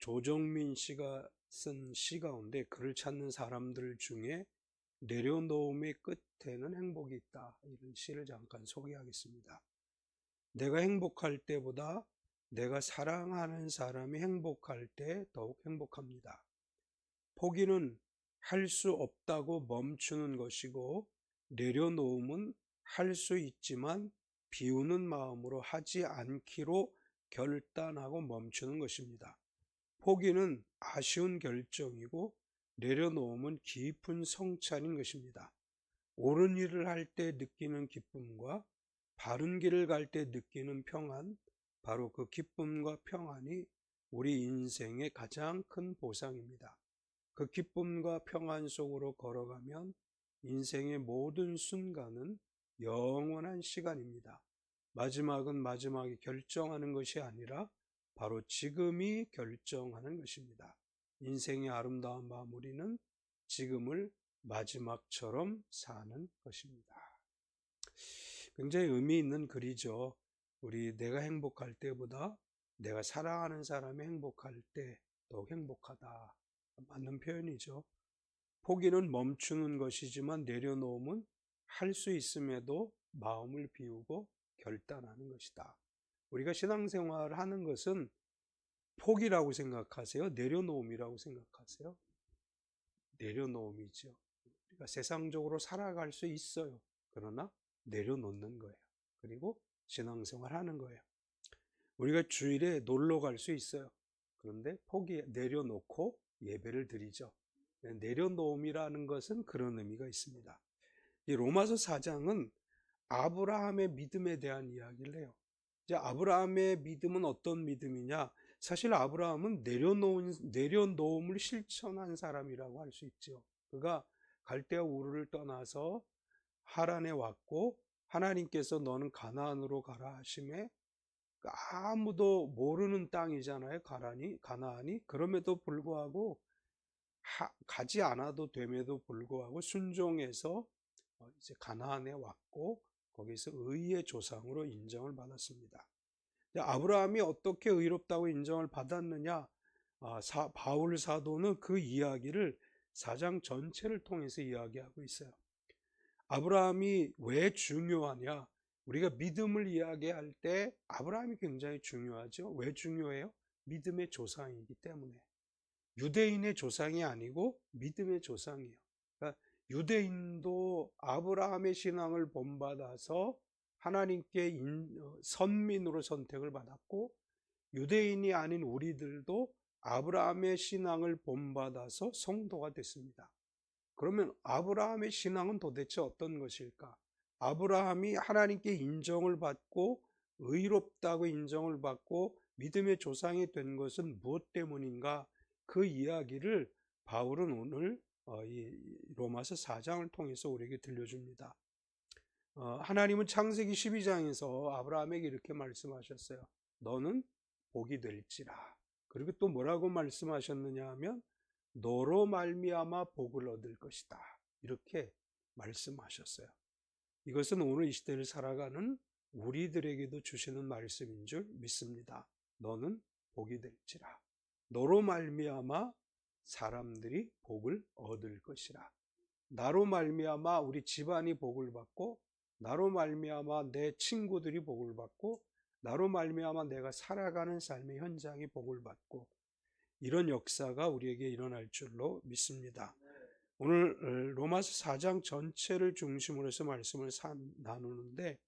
조정민 씨가 쓴 시 가운데 그를 찾는 사람들 중에 내려놓음의 끝에는 행복이 있다. 이런 시를 잠깐 소개하겠습니다. 내가 행복할 때보다 내가 사랑하는 사람이 행복할 때 더욱 행복합니다. 포기는 할 수 없다고 멈추는 것이고, 내려놓음은 할 수 있지만 비우는 마음으로 하지 않기로 결단하고 멈추는 것입니다. 포기는 아쉬운 결정이고, 내려놓음은 깊은 성찰인 것입니다. 옳은 일을 할 때 느끼는 기쁨과 바른 길을 갈 때 느끼는 평안, 바로 그 기쁨과 평안이 우리 인생의 가장 큰 보상입니다. 그 기쁨과 평안 속으로 걸어가면 인생의 모든 순간은 영원한 시간입니다. 마지막은 마지막에 결정하는 것이 아니라 바로 지금이 결정하는 것입니다. 인생의 아름다운 마무리는 지금을 마지막처럼 사는 것입니다. 굉장히 의미 있는 글이죠. 내가 행복할 때보다 내가 사랑하는 사람이 행복할 때 더욱 행복하다. 맞는 표현이죠. 포기는 멈추는 것이지만 내려놓음은 할 수 있음에도 마음을 비우고 결단하는 것이다. 우리가 신앙생활을 하는 것은 포기라고 생각하세요? 내려놓음이라고 생각하세요? 내려놓음이죠. 우리가 세상적으로 살아갈 수 있어요. 그러나 내려놓는 거예요. 그리고 신앙생활 하는 거예요. 우리가 주일에 놀러 갈 수 있어요. 그런데 내려놓고 예배를 드리죠. 내려놓음이라는 것은 그런 의미가 있습니다. 이 로마서 4장은 아브라함의 믿음에 대한 이야기를 해요. 이제 아브라함의 믿음은 어떤 믿음이냐? 사실 아브라함은 내려놓음을 실천한 사람이라고 할 수 있죠. 그가 갈대아 우르를 떠나서 하란에 왔고, 하나님께서 너는 가나안으로 가라 하심에, 아무도 모르는 땅이잖아요. 가나안이. 그럼에도 불구하고 가지 않아도 됨에도 불구하고 순종해서 이제 가나안에 왔고, 거기서 의의 조상으로 인정을 받았습니다. 아브라함이 어떻게 의롭다고 인정을 받았느냐? 바울 사도는 그 이야기를 4장 전체를 통해서 이야기하고 있어요. 아브라함이 왜 중요하냐? 우리가 믿음을 이야기할 때 아브라함이 굉장히 중요하죠. 왜 중요해요? 믿음의 조상이기 때문에. 유대인의 조상이 아니고 믿음의 조상이에요. 그러니까 유대인도 아브라함의 신앙을 본받아서 하나님께 선민으로 선택을 받았고, 유대인이 아닌 우리들도 아브라함의 신앙을 본받아서 성도가 됐습니다. 그러면 아브라함의 신앙은 도대체 어떤 것일까? 아브라함이 하나님께 인정을 받고 의롭다고 인정을 받고 믿음의 조상이 된 것은 무엇 때문인가? 그 이야기를 바울은 오늘 이 로마서 4장을 통해서 우리에게 들려줍니다. 하나님은 창세기 12장에서 아브라함에게 이렇게 말씀하셨어요. 너는 복이 될지라. 그리고 또 뭐라고 말씀하셨느냐 하면 너로 말미암아 복을 얻을 것이다. 이렇게 말씀하셨어요. 이것은 오늘 이 시대를 살아가는 우리들에게도 주시는 말씀인 줄 믿습니다. 너는 복이 될지라. 너로 말미암아 사람들이 복을 얻을 것이라. 나로 말미암아 우리 집안이 복을 받고, 나로 말미암아 내 친구들이 복을 받고, 나로 말미암아 내가 살아가는 삶의 현장이 복을 받고, 이런 역사가 우리에게 일어날 줄로 믿습니다. 오늘 로마서 4장 전체를 중심으로 해서 말씀을 나누는데,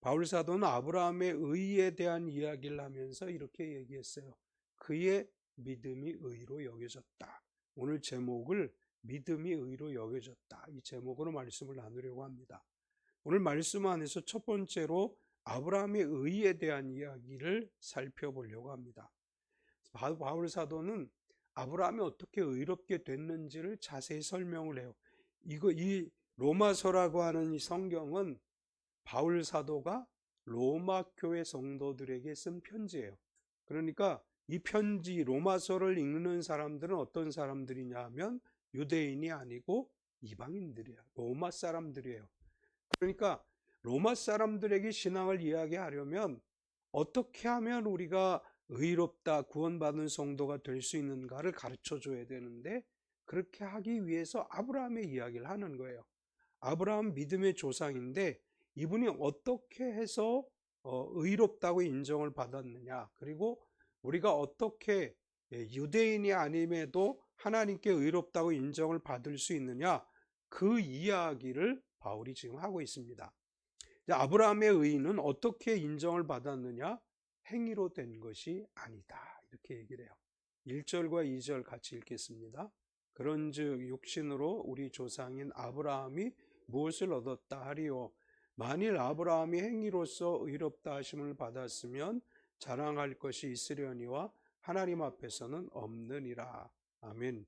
바울 사도는 아브라함의 의에 대한 이야기를 하면서 이렇게 얘기했어요. 그의 믿음이 의로 여겨졌다. 오늘 제목을 믿음이 의로 여겨졌다. 이 제목으로 말씀을 나누려고 합니다. 오늘 말씀 안에서 첫 번째로 아브라함의 의에 대한 이야기를 살펴보려고 합니다. 바울 사도는 아브라함이 어떻게 의롭게 됐는지를 자세히 설명을 해요. 이 로마서라고 하는 이 성경은 바울 사도가 로마 교회 성도들에게 쓴 편지예요. 그러니까 이 편지 로마서를 읽는 사람들은 어떤 사람들이냐 하면 유대인이 아니고 이방인들이에요. 로마 사람들이에요. 그러니까 로마 사람들에게 신앙을 이야기하려면 어떻게 하면 우리가 의롭다, 구원받은 성도가 될 수 있는가를 가르쳐 줘야 되는데, 그렇게 하기 위해서 아브라함의 이야기를 하는 거예요. 아브라함 믿음의 조상인데 이분이 어떻게 해서 의롭다고 인정을 받았느냐, 그리고 우리가 어떻게 유대인이 아님에도 하나님께 의롭다고 인정을 받을 수 있느냐, 그 이야기를 바울이 지금 하고 있습니다. 아브라함의 의는 어떻게 인정을 받았느냐? 행위로 된 것이 아니다, 이렇게 얘기를 해요. 1절과 2절 같이 읽겠습니다. 그런즉 육신으로 우리 조상인 아브라함이 무엇을 얻었다 하리요? 만일 아브라함이 행위로서 의롭다 하심을 받았으면 자랑할 것이 있으려니와 하나님 앞에서는 없느니라. 아멘.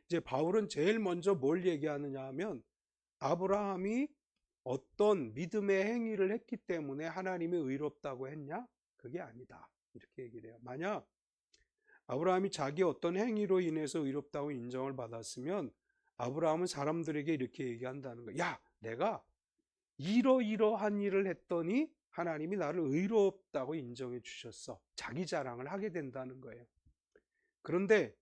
이제 바울은 제일 먼저 뭘 얘기하느냐 하면, 아브라함이 어떤 믿음의 행위를 했기 때문에 하나님이 의롭다고 했냐? 그게 아니다, 이렇게 얘기를 해요. 만약 아브라함이 자기 어떤 행위로 인해서 의롭다고 인정을 받았으면 아브라함은 사람들에게 이렇게 얘기한다는 거예요. 야, 내가 이러이러한 일을 했더니 하나님이 나를 의롭다고 인정해 주셨어. 자기 자랑을 하게 된다는 거예요. 그런데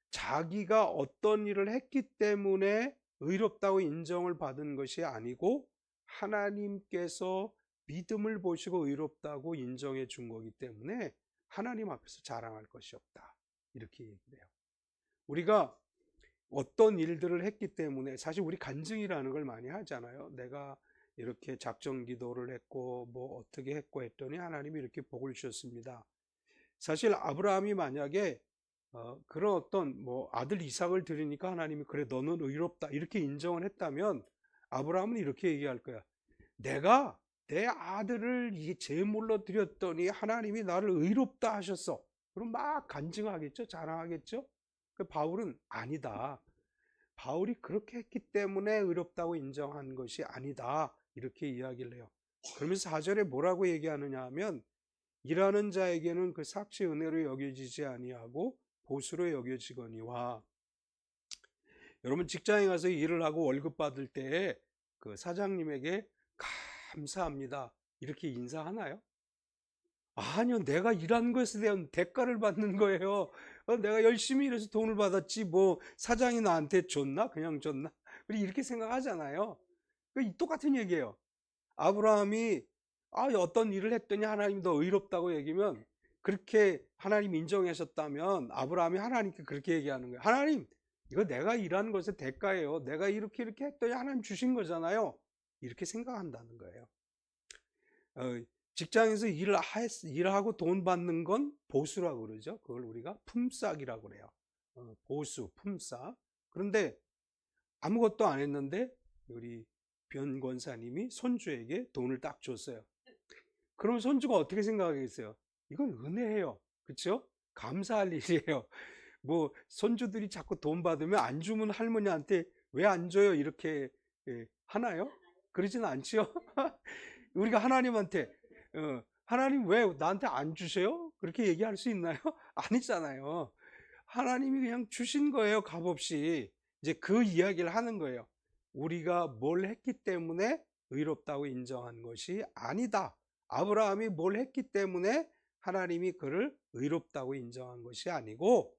자기가 어떤 일을 했기 때문에 의롭다고 인정을 받은 것이 아니고 하나님께서 믿음을 보시고 의롭다고 인정해 준 거기 때문에 하나님 앞에서 자랑할 것이 없다, 이렇게 얘기를 해요. 우리가 어떤 일들을 했기 때문에, 사실 우리 간증이라는 걸 많이 하잖아요. 내가 이렇게 작정 기도를 했고 뭐 어떻게 했고 했더니 하나님이 이렇게 복을 주셨습니다. 사실 아브라함이 만약에 그런 어떤 뭐 아들 이삭을 드리니까 하나님이 그래 너는 의롭다 이렇게 인정을 했다면 아브라함은 이렇게 얘기할 거야. 내가 내 아들을 이 제물로 드렸더니 하나님이 나를 의롭다 하셨어. 그럼 막 간증하겠죠, 자랑하겠죠. 바울은 아니다, 바울이 그렇게 했기 때문에 의롭다고 인정한 것이 아니다, 이렇게 이야기를 해요. 그러면서 4절에 뭐라고 얘기하느냐 하면, 일하는 자에게는 그 삭시 은혜로 여겨지지 아니하고 보수로 여겨지거니와. 여러분 직장에 가서 일을 하고 월급 받을 때에 그 사장님에게 감사합니다 이렇게 인사하나요? 아니요, 내가 일한 것에 대한 대가를 받는 거예요. 내가 열심히 일해서 돈을 받았지 뭐 사장이 나한테 줬나? 그냥 줬나? 우리 이렇게 생각하잖아요. 똑같은 얘기예요. 아브라함이 어떤 일을 했더니 하나님이 더 의롭다고 얘기면, 그렇게 하나님 인정하셨다면 아브라함이 하나님께 그렇게 얘기하는 거예요. 하나님, 이거 내가 일한 것의 대가예요. 내가 이렇게 했더니 하나님 주신 거잖아요. 이렇게 생각한다는 거예요. 직장에서 일하고 돈 받는 건 보수라고 그러죠. 그걸 우리가 품삯이라고 그래요. 보수, 품삯. 그런데 아무것도 안 했는데 우리 변 권사님이 손주에게 돈을 딱 줬어요. 그럼 손주가 어떻게 생각하겠어요? 이건 은혜예요. 그렇죠? 감사할 일이에요. 뭐 손주들이 자꾸 돈 받으면 안 주면 할머니한테 왜 안 줘요? 이렇게 하나요? 그러진 않죠. 우리가 하나님한테 하나님 왜 나한테 안 주세요? 그렇게 얘기할 수 있나요? 아니잖아요. 하나님이 그냥 주신 거예요, 값없이. 이제 그 이야기를 하는 거예요. 우리가 뭘 했기 때문에 의롭다고 인정한 것이 아니다. 아브라함이 뭘 했기 때문에 하나님이 그를 의롭다고 인정한 것이 아니고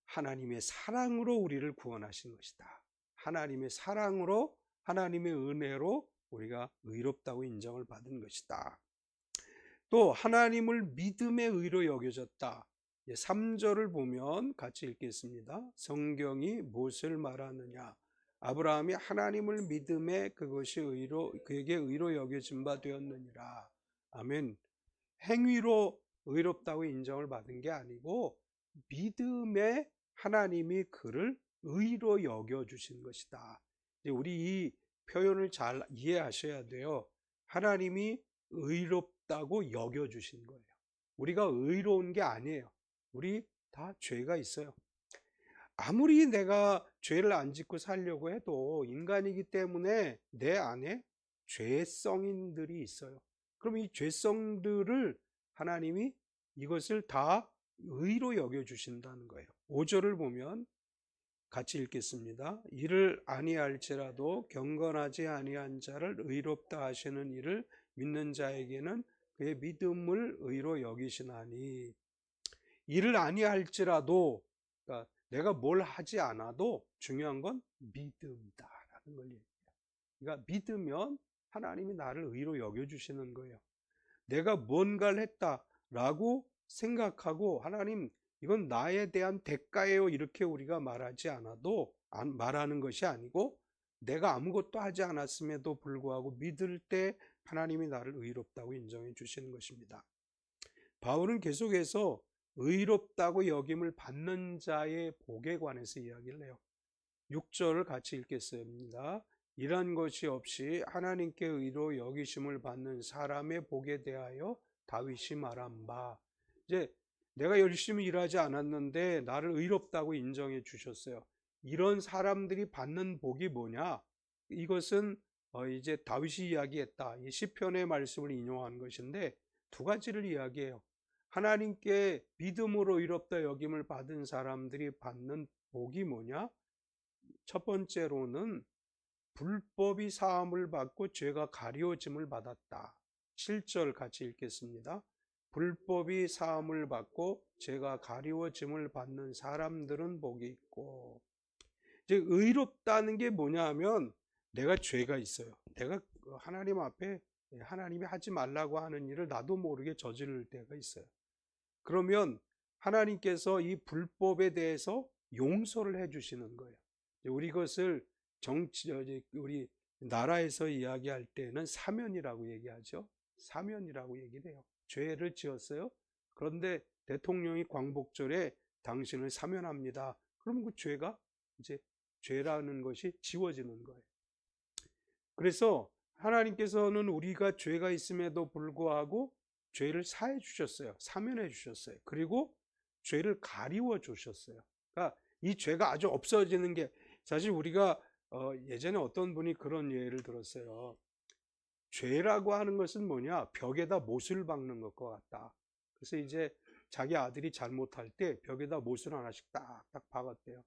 하나님의 사랑으로 우리를 구원하신 것이다. 하나님의 사랑으로, 하나님의 은혜로 우리가 의롭다고 인정을 받은 것이다. 또 하나님을 믿음의 의로 여겨졌다. 3절을 보면 같이 읽겠습니다. 성경이 무엇을 말하느냐? 아브라함이 하나님을 믿음에 그것이 그에게 의로 여겨진 바 되었느니라. 아멘. 행위로 의롭다고 인정을 받은 게 아니고 믿음에 하나님이 그를 의로 여겨주신 것이다. 우리 이 표현을 잘 이해하셔야 돼요. 하나님이 의롭다고 여겨주신 거예요. 우리가 의로운 게 아니에요. 우리 다 죄가 있어요. 아무리 내가 죄를 안 짓고 살려고 해도 인간이기 때문에 내 안에 죄성인들이 있어요. 그럼 이 죄성들을 하나님이 이것을 다 의로 여겨주신다는 거예요. 5절을 보면 같이 읽겠습니다. 이를 아니할지라도 경건하지 아니한 자를 의롭다 하시는 이를 믿는 자에게는 그의 믿음을 의로 여기시나니. 일을 아니할지라도, 그러니까 내가 뭘 하지 않아도 중요한 건 믿음이다라는 걸 얘기해요. 그러니까 믿으면 하나님이 나를 의로 여겨주시는 거예요. 내가 뭔가를 했다라고 생각하고 하나님 이건 나에 대한 대가예요 이렇게 우리가 말하지 않아도 말하는 것이 아니고 내가 아무것도 하지 않았음에도 불구하고 믿을 때 하나님이 나를 의롭다고 인정해 주시는 것입니다. 바울은 계속해서 의롭다고 여김을 받는 자의 복에 관해서 이야기를 해요. 6절을 같이 읽겠습니다. 이런 것이 없이 하나님께 의로 여기심을 받는 사람의 복에 대하여 다윗이 말한 바, 이제 내가 열심히 일하지 않았는데 나를 의롭다고 인정해 주셨어요. 이런 사람들이 받는 복이 뭐냐? 이것은 이제 다윗이 이야기했다. 이 시편의 말씀을 인용한 것인데 두 가지를 이야기해요. 하나님께 믿음으로 의롭다 여김을 받은 사람들이 받는 복이 뭐냐? 첫 번째로는 불법이 사함을 받고 죄가 가려짐을 받았다. 7절 같이 읽겠습니다. 불법이 사함을 받고 죄가 가리워짐을 받는 사람들은 복이 있고, 이제 의롭다는 게 뭐냐 하면 내가 죄가 있어요. 내가 하나님 앞에 하나님이 하지 말라고 하는 일을 나도 모르게 저지를 때가 있어요. 그러면 하나님께서 이 불법에 대해서 용서를 해 주시는 거예요. 우리 것을 우리 나라에서 이야기할 때는 사면이라고 얘기하죠. 사면이라고 얘기를 해요. 죄를 지었어요. 그런데 대통령이 광복절에 당신을 사면합니다. 그럼 그 죄가 이제 죄라는 것이 지워지는 거예요. 그래서 하나님께서는 우리가 죄가 있음에도 불구하고 죄를 사해 주셨어요. 사면해 주셨어요. 그리고 죄를 가리워 주셨어요. 그러니까 이 죄가 아주 없어지는 게, 사실 우리가 예전에 어떤 분이 그런 예를 들었어요. 죄라고 하는 것은 뭐냐? 벽에다 못을 박는 것과 같다. 그래서 이제 자기 아들이 잘못할 때 벽에다 못을 하나씩 딱딱 박았대요.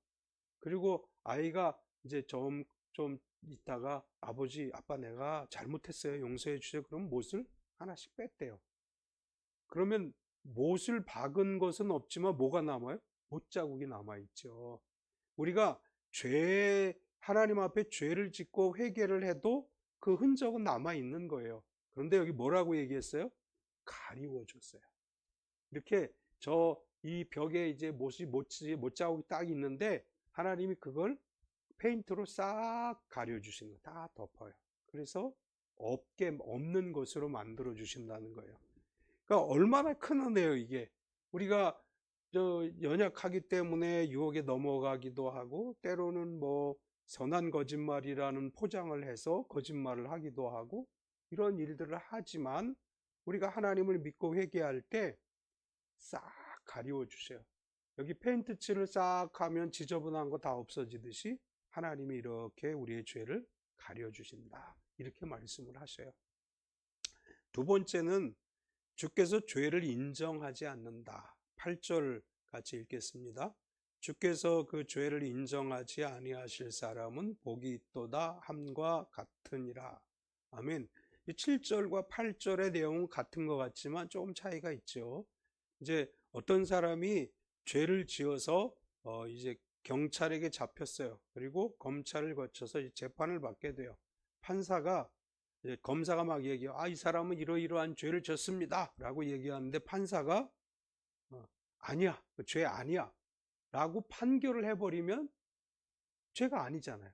그리고 아이가 이제 좀 있다가 아버지, 아빠 내가 잘못했어요. 용서해 주세요. 그럼 못을 하나씩 뺐대요. 그러면 못을 박은 것은 없지만 뭐가 남아요? 못자국이 남아있죠. 우리가 하나님 앞에 죄를 짓고 회개를 해도 그 흔적은 남아있는 거예요. 그런데 여기 뭐라고 얘기했어요? 가리워줬어요. 이렇게 이 벽에 이제 못자국이 딱 있는데 하나님이 그걸 페인트로 싹 가려주시는 거, 다 덮어요. 그래서 없는 것으로 만들어 주신다는 거예요. 그러니까 얼마나 큰 은혜예요, 이게. 우리가 연약하기 때문에 유혹에 넘어가기도 하고, 때로는 선한 거짓말이라는 포장을 해서 거짓말을 하기도 하고, 이런 일들을 하지만 우리가 하나님을 믿고 회개할 때 싹 가리워 주세요. 여기 페인트 칠을 싹 하면 지저분한 거 다 없어지듯이 하나님이 이렇게 우리의 죄를 가려주신다. 이렇게 말씀을 하셔요. 두 번째는 주께서 죄를 인정하지 않는다. 8절 같이 읽겠습니다. 주께서 그 죄를 인정하지 아니하실 사람은 복이 있도다 함과 같으니라. 아멘. 7절과 8절의 내용은 같은 것 같지만 조금 차이가 있죠. 이제 어떤 사람이 죄를 지어서 이제 경찰에게 잡혔어요. 그리고 검찰을 거쳐서 재판을 받게 돼요. 판사가 검사가 막 얘기해요. 이 사람은 이러이러한 죄를 졌습니다 라고 얘기하는데 판사가 아니야, 그 죄 아니야 라고 판결을 해버리면 죄가 아니잖아요.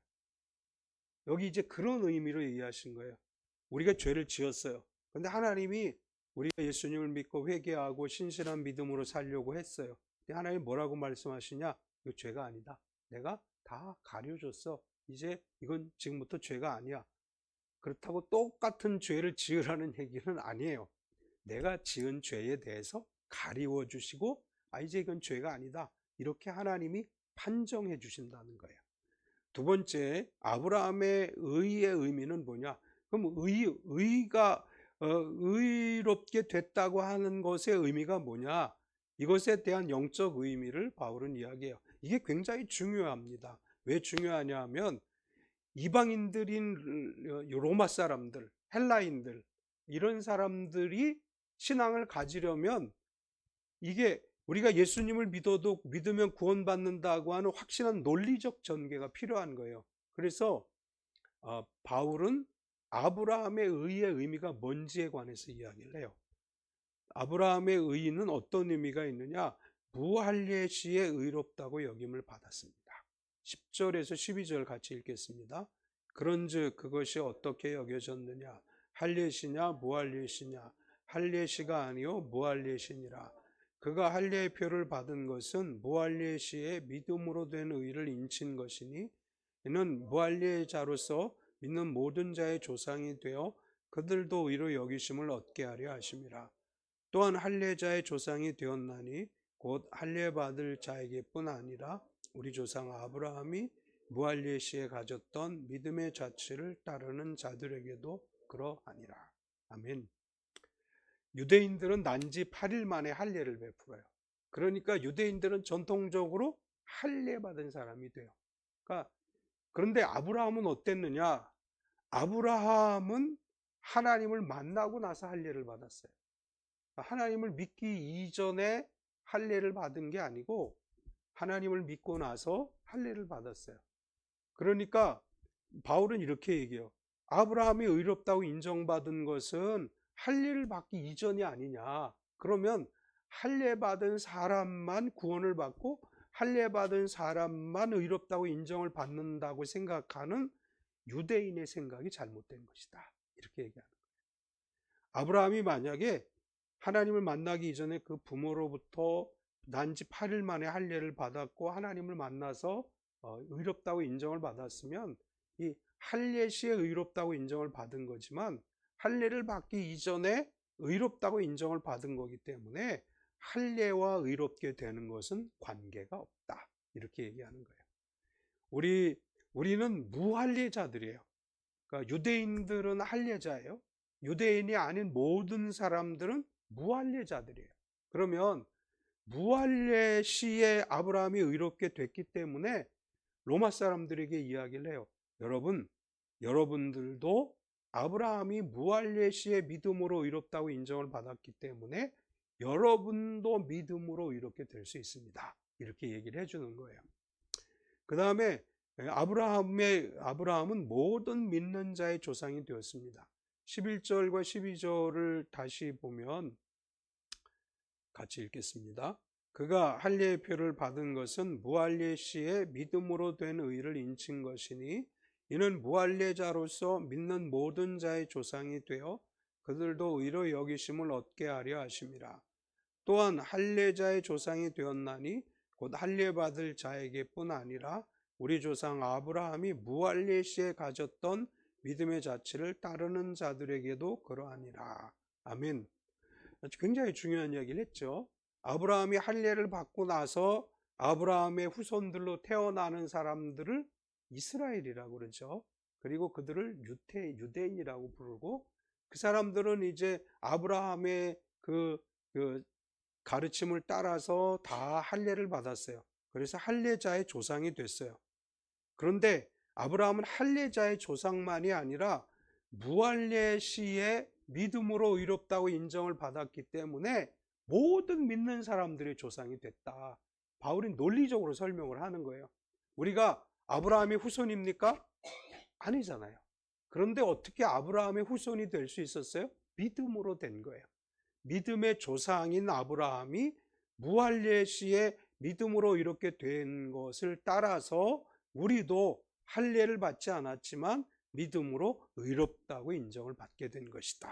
여기 이제 그런 의미로 얘기하신 거예요. 우리가 죄를 지었어요. 그런데 하나님이 우리가 예수님을 믿고 회개하고 신실한 믿음으로 살려고 했어요. 근데 하나님 뭐라고 말씀하시냐? 이거 죄가 아니다. 내가 다 가려줬어. 이제 이건 지금부터 죄가 아니야. 그렇다고 똑같은 죄를 지으라는 얘기는 아니에요. 내가 지은 죄에 대해서 가리워 주시고 이제 이건 죄가 아니다. 이렇게 하나님이 판정해 주신다는 거예요. 두 번째, 아브라함의 의의 의미는 뭐냐? 그럼 의가 의롭게 됐다고 하는 것의 의미가 뭐냐? 이것에 대한 영적 의미를 바울은 이야기해요. 이게 굉장히 중요합니다. 왜 중요하냐 하면 이방인들인 로마 사람들, 헬라인들, 이런 사람들이 신앙을 가지려면 이게 우리가 예수님을 믿으면 구원받는다고 하는 확실한 논리적 전개가 필요한 거예요. 그래서 바울은 아브라함의 의의 의미가 뭔지에 관해서 이야기를 해요. 아브라함의 의는 어떤 의미가 있느냐? 무할례시에 의롭다고 여김을 받았습니다. 10절에서 12절 같이 읽겠습니다. 그런즉 그것이 어떻게 여겨졌느냐? 할례시냐 무할례시냐? 할례시가 아니요 무할례시니라. 그가 할례의 표를 받은 것은 무할례시의 믿음으로 된 의를 인친 것이니 이는 무할례자로서 믿는 모든 자의 조상이 되어 그들도 의로 여기심을 얻게 하려 하심이라. 또한 할례자의 조상이 되었나니 곧 할례 받을 자에게뿐 아니라 우리 조상 아브라함이 무할례 시에 가졌던 믿음의 자취를 따르는 자들에게도 그러하니라. 아멘. 유대인들은 난지 8일 만에 할례를 베풀어요. 그러니까 유대인들은 전통적으로 할례 받은 사람이 돼요. 그런데 아브라함은 어땠느냐? 아브라함은 하나님을 만나고 나서 할례를 받았어요. 하나님을 믿기 이전에 할례를 받은 게 아니고 하나님을 믿고 나서 할례를 받았어요. 그러니까 바울은 이렇게 얘기해요. 아브라함이 의롭다고 인정받은 것은 할례를 받기 이전이 아니냐. 그러면 할례 받은 사람만 구원을 받고 할례 받은 사람만 의롭다고 인정을 받는다고 생각하는 유대인의 생각이 잘못된 것이다. 이렇게 얘기하는 거예요. 아브라함이 만약에 하나님을 만나기 이전에 그 부모로부터 난지 8일 만에 할례를 받았고 하나님을 만나서 의롭다고 인정을 받았으면 이 할례 시에 의롭다고 인정을 받은 거지만 할례를 받기 이전에 의롭다고 인정을 받은 거기 때문에 할례와 의롭게 되는 것은 관계가 없다. 이렇게 얘기하는 거예요. 우리는 무할례자들이에요. 그러니까 유대인들은 할례자예요. 유대인이 아닌 모든 사람들은 무할례자들이에요. 그러면 무할례 시에 아브라함이 의롭게 됐기 때문에 로마 사람들에게 이야기를 해요. 여러분들도 아브라함이 무할례 시에 믿음으로 의롭다고 인정을 받았기 때문에 여러분도 믿음으로 의롭게 될 수 있습니다. 이렇게 얘기를 해주는 거예요. 그 다음에 아브라함은 모든 믿는 자의 조상이 되었습니다. 11절과 12절을 다시 보면 같이 읽겠습니다. 그가 할례의 표를 받은 것은 무할례 시에 믿음으로 된 의를 인친 것이니 이는 무할례자로서 믿는 모든 자의 조상이 되어 그들도 의로 여기심을 얻게 하려 하심이라. 또한 할례자의 조상이 되었나니 곧 할례 받을 자에게뿐 아니라 우리 조상 아브라함이 무할례 시에 가졌던 믿음의 자취를 따르는 자들에게도 그러하니라. 아멘. 굉장히 중요한 이야기를 했죠. 아브라함이 할례를 받고 나서 아브라함의 후손들로 태어나는 사람들을 이스라엘이라고 그러죠. 그리고 그들을 유대인이라고 부르고 그 사람들은 이제 아브라함의 그 가르침을 따라서 다 할례를 받았어요. 그래서 할례자의 조상이 됐어요. 그런데 아브라함은 할례자의 조상만이 아니라 무할례 시에 믿음으로 의롭다고 인정을 받았기 때문에 모든 믿는 사람들의 조상이 됐다. 바울이 논리적으로 설명을 하는 거예요. 우리가 아브라함의 후손입니까? 아니잖아요. 그런데 어떻게 아브라함의 후손이 될 수 있었어요? 믿음으로 된 거예요. 믿음의 조상인 아브라함이 무할례 시에 믿음으로 이렇게 된 것을 따라서 우리도 할례를 받지 않았지만 믿음으로 의롭다고 인정을 받게 된 것이다.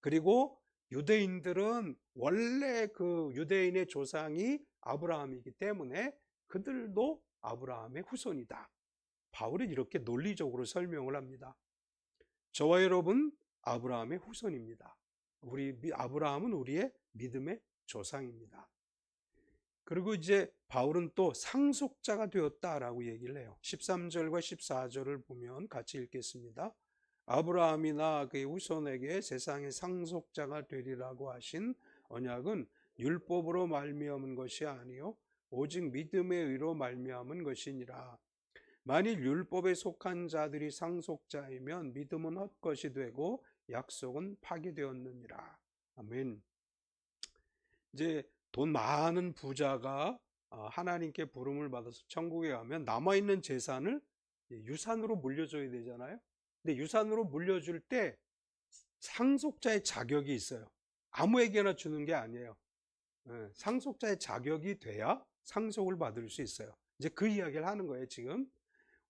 그리고 유대인들은 원래 그 유대인의 조상이 아브라함이기 때문에 그들도 아브라함의 후손이다. 바울은 이렇게 논리적으로 설명을 합니다. 저와 여러분 아브라함의 후손입니다. 아브라함은 우리의 믿음의 조상입니다. 그리고 이제 바울은 또 상속자가 되었다라고 얘기를 해요. 13절과 14절을 보면 같이 읽겠습니다. 아브라함이나 그의 후손에게 세상의 상속자가 되리라고 하신 언약은 율법으로 말미암은 것이 아니요 오직 믿음의 의로 말미암은 것이니라. 만일 율법에 속한 자들이 상속자이면 믿음은 헛것이 되고 약속은 파기되었느니라. 아멘. 이제 돈 많은 부자가 하나님께 부름을 받아서 천국에 가면 남아있는 재산을 유산으로 물려줘야 되잖아요. 근데 유산으로 물려줄 때 상속자의 자격이 있어요. 아무에게나 주는 게 아니에요. 상속자의 자격이 돼야 상속을 받을 수 있어요. 이제 그 이야기를 하는 거예요, 지금.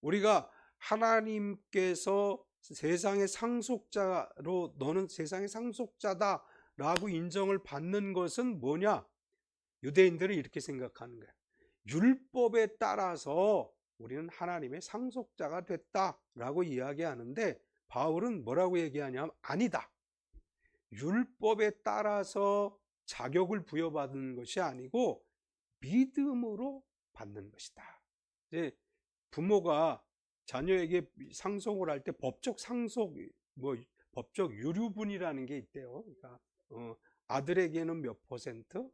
우리가 하나님께서 세상의 상속자로 너는 세상의 상속자다라고 인정을 받는 것은 뭐냐? 유대인들은 이렇게 생각하는 거예요. 율법에 따라서 우리는 하나님의 상속자가 됐다라고 이야기하는데 바울은 뭐라고 얘기하냐면 아니다. 율법에 따라서 자격을 부여받는 것이 아니고 믿음으로 받는 것이다. 이제 부모가 자녀에게 상속을 할 때 법적 상속, 법적 유류분이라는 게 있대요. 그러니까 아들에게는 몇 퍼센트,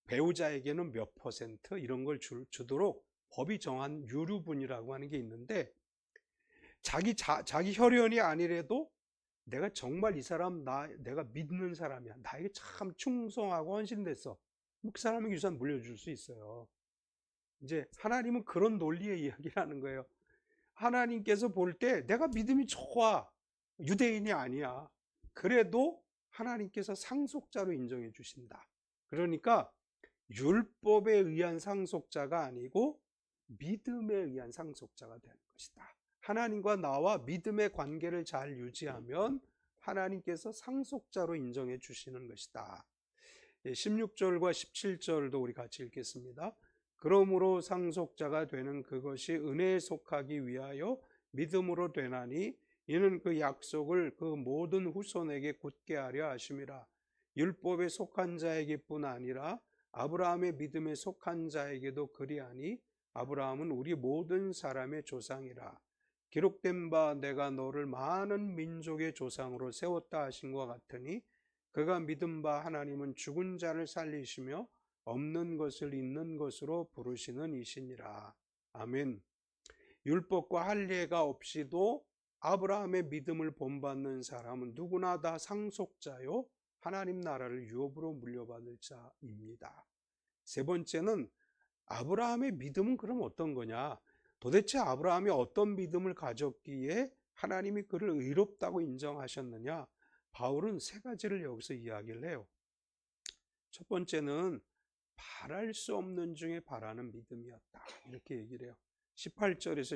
배우자에게는 몇 퍼센트 이런 걸 주도록 법이 정한 유류분이라고 하는 게 있는데 자기 혈연이 아니래도 내가 정말 이 사람 내가 믿는 사람이야. 나에게 참 충성하고 헌신됐어. 그 사람에게 유산 물려줄 수 있어요. 이제 하나님은 그런 논리의 이야기를 하는 거예요. 하나님께서 볼 때 내가 믿음이 좋아. 유대인이 아니야. 그래도 하나님께서 상속자로 인정해 주신다. 그러니까 율법에 의한 상속자가 아니고 믿음에 의한 상속자가 되는 것이다. 하나님과 나와 믿음의 관계를 잘 유지하면 하나님께서 상속자로 인정해 주시는 것이다. 16절과 17절도 우리 같이 읽겠습니다. 그러므로 상속자가 되는 그것이 은혜에 속하기 위하여 믿음으로 되나니 이는 그 약속을 그 모든 후손에게 굳게 하려 하심이라. 율법에 속한 자에게뿐 아니라 아브라함의 믿음에 속한 자에게도 그리하니 아브라함은 우리 모든 사람의 조상이라. 기록된 바 내가 너를 많은 민족의 조상으로 세웠다 하신 것 같으니 그가 믿은 바 하나님은 죽은 자를 살리시며 없는 것을 있는 것으로 부르시는 이시니라. 아멘. 율법과 할례가 없이도 아브라함의 믿음을 본받는 사람은 누구나 다 상속자요 하나님 나라를 유업으로 물려받을 자입니다. 세 번째는 아브라함의 믿음은 그럼 어떤 거냐? 도대체 아브라함이 어떤 믿음을 가졌기에 하나님이 그를 의롭다고 인정하셨느냐? 바울은 세 가지를 여기서 이야기를 해요. 첫 번째는 바랄 수 없는 중에 바라는 믿음이었다. 이렇게 얘기를 해요. 18절에서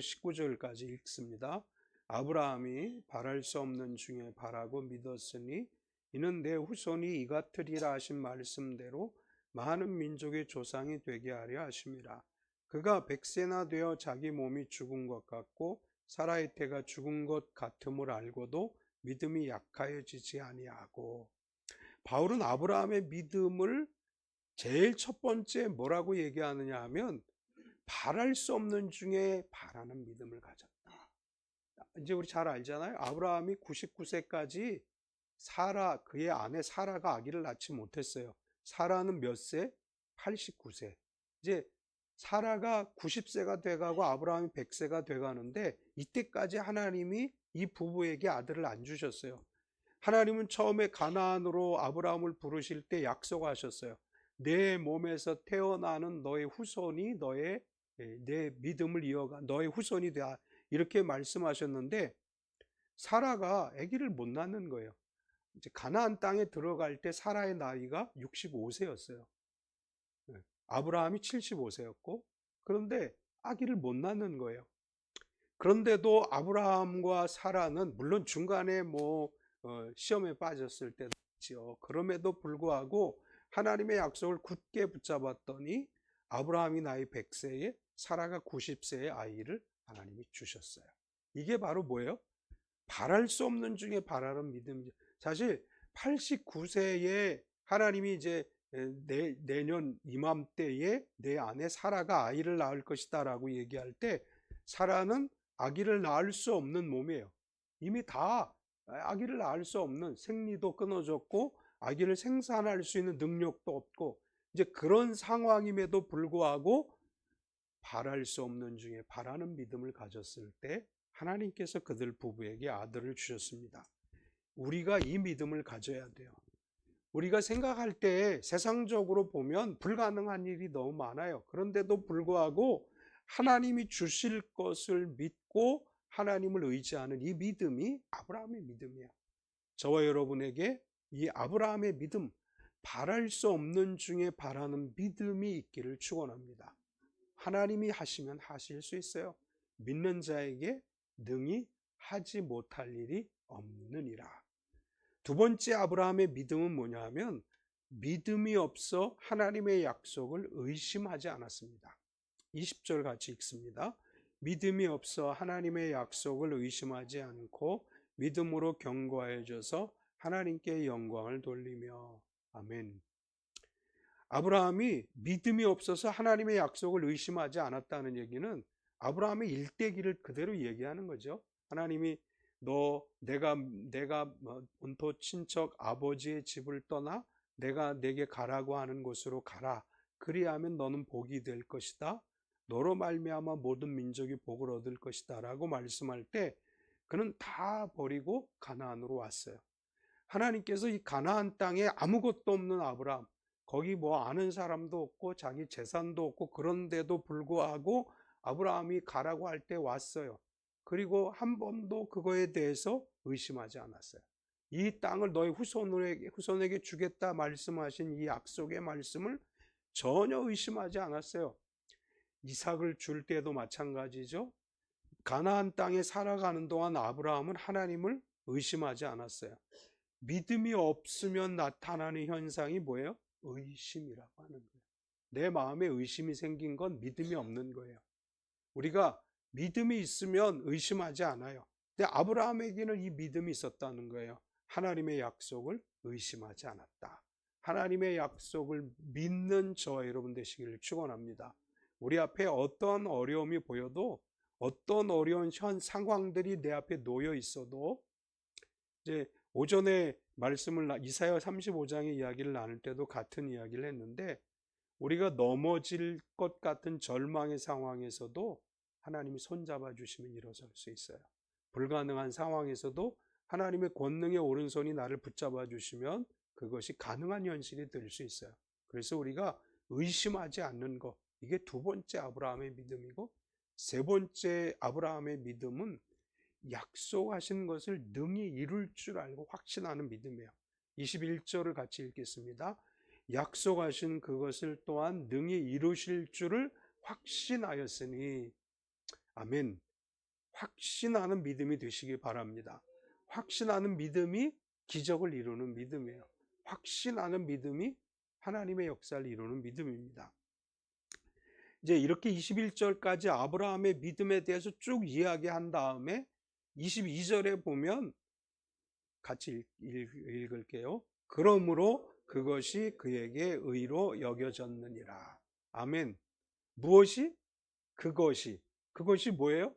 19절까지 읽습니다. 아브라함이 바랄 수 없는 중에 바라고 믿었으니 이는 내 후손이 이같으리라 하신 말씀대로 많은 민족의 조상이 되게 하려 하심이라. 그가 100세나 되어 자기 몸이 죽은 것 같고 사라의 태가 죽은 것 같음을 알고도 믿음이 약하여지지 아니하고. 바울은 아브라함의 믿음을 제일 첫 번째 뭐라고 얘기하느냐 하면 바랄 수 없는 중에 바라는 믿음을 가졌다. 이제 우리 잘 알잖아요. 아브라함이 99세까지 그의 아내 사라가 아기를 낳지 못했어요. 사라는 몇 세? 89세. 이제 사라가 90세가 돼가고 아브라함이 100세가 돼가는데 이때까지 하나님이 이 부부에게 아들을 안 주셨어요. 하나님은 처음에 가나안으로 아브라함을 부르실 때 약속하셨어요. 내 몸에서 태어나는 너의 후손이 내 믿음을 이어가 너의 후손이 되라 이렇게 말씀하셨는데 사라가 아기를 못 낳는 거예요. 이제 가나안 땅에 들어갈 때 사라의 나이가 65세였어요. 아브라함이 75세였고 그런데 아기를 못 낳는 거예요. 그런데도 아브라함과 사라는 물론 중간에 시험에 빠졌을 때도 있죠. 그럼에도 불구하고 하나님의 약속을 굳게 붙잡았더니 아브라함이 나이 100세에 사라가 90세의 아이를 하나님이 주셨어요. 이게 바로 뭐예요? 바랄 수 없는 중에 바라는 믿음. 사실 89세에 하나님이 이제 내년 이맘때에 내 아내 사라가 아이를 낳을 것이다 라고 얘기할 때 사라는 아기를 낳을 수 없는 몸이에요. 이미 다 아기를 낳을 수 없는 생리도 끊어졌고 아기를 생산할 수 있는 능력도 없고 이제 그런 상황임에도 불구하고 바랄 수 없는 중에 바라는 믿음을 가졌을 때 하나님께서 그들 부부에게 아들을 주셨습니다. 우리가 이 믿음을 가져야 돼요. 우리가 생각할 때 세상적으로 보면 불가능한 일이 너무 많아요. 그런데도 불구하고 하나님이 주실 것을 믿고 하나님을 의지하는 이 믿음이 아브라함의 믿음이야. 저와 여러분에게 이 아브라함의 믿음, 바랄 수 없는 중에 바라는 믿음이 있기를 축원합니다. 하나님이 하시면 하실 수 있어요. 믿는 자에게 능히 하지 못할 일이 없느니라. 두 번째 아브라함의 믿음은 뭐냐 하면 믿음이 없어 하나님의 약속을 의심하지 않았습니다. 20절 같이 읽습니다. 믿음이 없어 하나님의 약속을 의심하지 않고 믿음으로 견고해져서 하나님께 영광을 돌리며. 아멘. 아브라함이 믿음이 없어서 하나님의 약속을 의심하지 않았다는 얘기는 아브라함의 일대기를 그대로 얘기하는 거죠. 하나님이 내가 본토 친척 아버지의 집을 떠나 내가 내게 가라고 하는 곳으로 가라. 그리하면 너는 복이 될 것이다. 너로 말미암아 모든 민족이 복을 얻을 것이다 라고 말씀할 때 그는 다 버리고 가나안으로 왔어요. 하나님께서 이 가나안 땅에 아무것도 없는 아브라함, 거기 뭐 아는 사람도 없고 자기 재산도 없고 그런데도 불구하고 아브라함이 가라고 할 때 왔어요. 그리고 한 번도 그거에 대해서 의심하지 않았어요. 이 땅을 너의 후손에게 주겠다 말씀하신 이 약속의 말씀을 전혀 의심하지 않았어요. 이삭을 줄 때도 마찬가지죠. 가나안 땅에 살아가는 동안 아브라함은 하나님을 의심하지 않았어요. 믿음이 없으면 나타나는 현상이 뭐예요? 의심이라고 하는 거예요. 내 마음에 의심이 생긴 건 믿음이 없는 거예요. 우리가 믿음이 있으면 의심하지 않아요. 근데 아브라함에게는 이 믿음이 있었다는 거예요. 하나님의 약속을 의심하지 않았다. 하나님의 약속을 믿는 저와 여러분 되시기를 축원합니다. 우리 앞에 어떤 어려움이 보여도 어떤 어려운 상황들이 내 앞에 놓여 있어도 이제 오전에 말씀을 이사야 35장의 이야기를 나눌 때도 같은 이야기를 했는데 우리가 넘어질 것 같은 절망의 상황에서도 하나님이 손잡아 주시면 일어설 수 있어요. 불가능한 상황에서도 하나님의 권능의 오른손이 나를 붙잡아 주시면 그것이 가능한 현실이 될 수 있어요. 그래서 우리가 의심하지 않는 것, 이게 두 번째 아브라함의 믿음이고, 세 번째 아브라함의 믿음은 약속하신 것을 능히 이룰 줄 알고 확신하는 믿음이에요. 21절을 같이 읽겠습니다. 약속하신 그것을 또한 능히 이루실 줄을 확신하였으니. 아멘. 확신하는 믿음이 되시기 바랍니다. 확신하는 믿음이 기적을 이루는 믿음이에요. 확신하는 믿음이 하나님의 역사를 이루는 믿음입니다. 이제 이렇게 21절까지 아브라함의 믿음에 대해서 쭉 이야기한 다음에 22절에 보면 같이 읽을게요. 그러므로 그것이 그에게 의로 여겨졌느니라. 아멘. 무엇이? 그것이 뭐예요?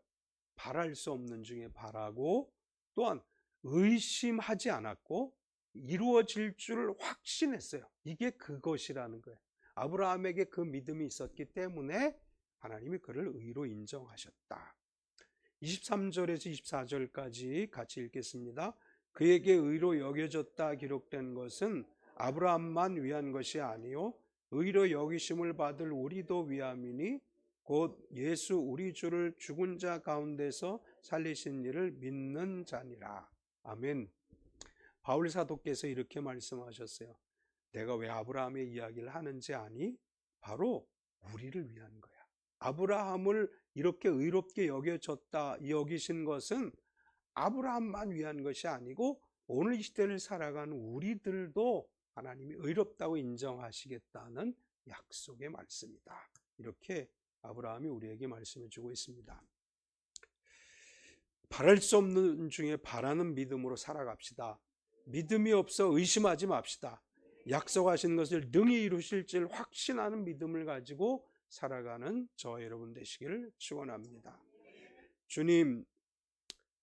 바랄 수 없는 중에 바라고 또한 의심하지 않았고 이루어질 줄 확신했어요. 이게 그것이라는 거예요. 아브라함에게 그 믿음이 있었기 때문에 하나님이 그를 의로 인정하셨다. 23절에서 24절까지 같이 읽겠습니다. 그에게 의로 여겨졌다 기록된 것은 아브라함만 위한 것이 아니요 의로 여기심을 받을 우리도 위함이니 곧 예수 우리 주를 죽은 자 가운데서 살리신 이를 믿는 자니라. 아멘. 바울 사도께서 이렇게 말씀하셨어요. 내가 왜 아브라함의 이야기를 하는지 아니? 바로 우리를 위한 거야. 아브라함을 이렇게 의롭게 여기신 것은 아브라함만 위한 것이 아니고 오늘 이 시대를 살아가는 우리들도 하나님이 의롭다고 인정하시겠다는 약속의 말씀이다. 이렇게 아브라함이 우리에게 말씀해 주고 있습니다. 바랄 수 없는 중에 바라는 믿음으로 살아갑시다. 믿음이 없어 의심하지 맙시다. 약속하신 것을 능히 이루실 줄 확신하는 믿음을 가지고 살아가는 저와 여러분 되시기를 축원합니다. 주님,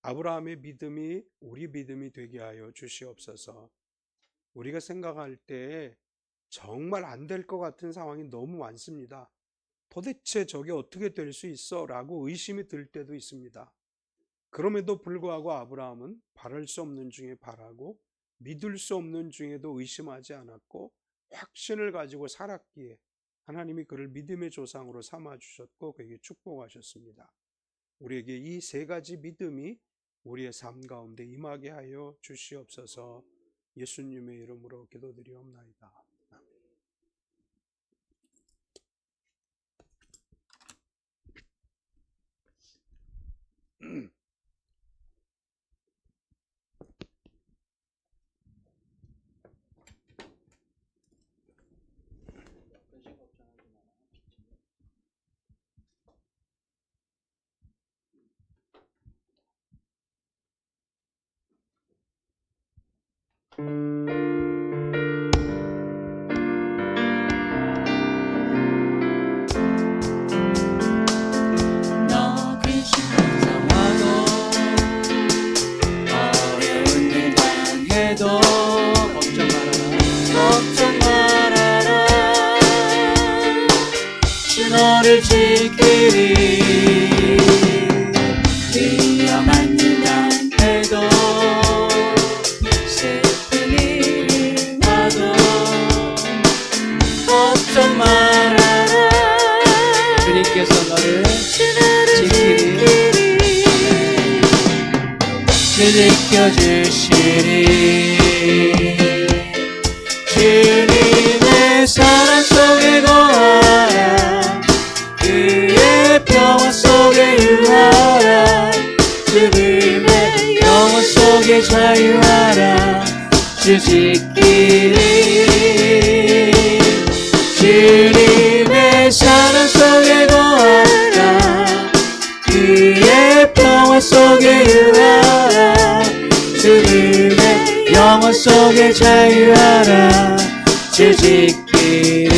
아브라함의 믿음이 우리 믿음이 되게 하여 주시옵소서. 우리가 생각할 때 정말 안 될 것 같은 상황이 너무 많습니다. 도대체 저게 어떻게 될 수 있어? 라고 의심이 들 때도 있습니다. 그럼에도 불구하고 아브라함은 바랄 수 없는 중에 바라고 믿을 수 없는 중에도 의심하지 않았고 확신을 가지고 살았기에 하나님이 그를 믿음의 조상으로 삼아주셨고 그에게 축복하셨습니다. 우리에게 이 세 가지 믿음이 우리의 삶 가운데 임하게 하여 주시옵소서. 예수님의 이름으로 기도드리옵나이다. 너 근심하지 마도 어려운 일 당해도 걱정 말아라 주 너를 지키리 위험한 일 당해도 슬픈 일이 와도 걱정 말아라 주님께서 너를 지키리 지켜주시리 주님의 사랑 속에 거하라 그의 평화 속에 유하라 죽음의 영혼 속에 자유하라 주 지키리 주님의 사랑 속에 거하라 그의 평화 속에 유하라 죽음의 영혼 속에 자유하라 주 지키리.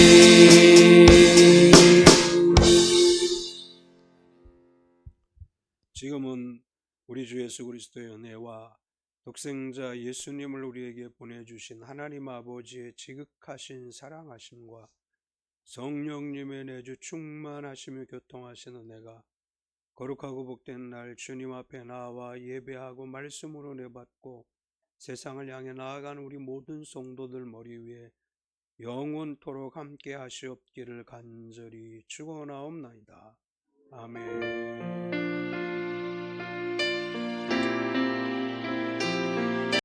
지금은 우리 주 예수 그리스도의 은혜와 독생자 예수님을 우리에게 보내주신 하나님 아버지의 지극하신 사랑하심과 성령님의 내주 충만하시며 교통하신 은혜가 거룩하고 복된 날 주님 앞에 나와 예배하고 말씀으로 내받고 세상을 향해 나아가는 우리 모든 성도들 머리 위에 영원토록 함께 하시옵기를 간절히 축원하옵나이다. 아멘.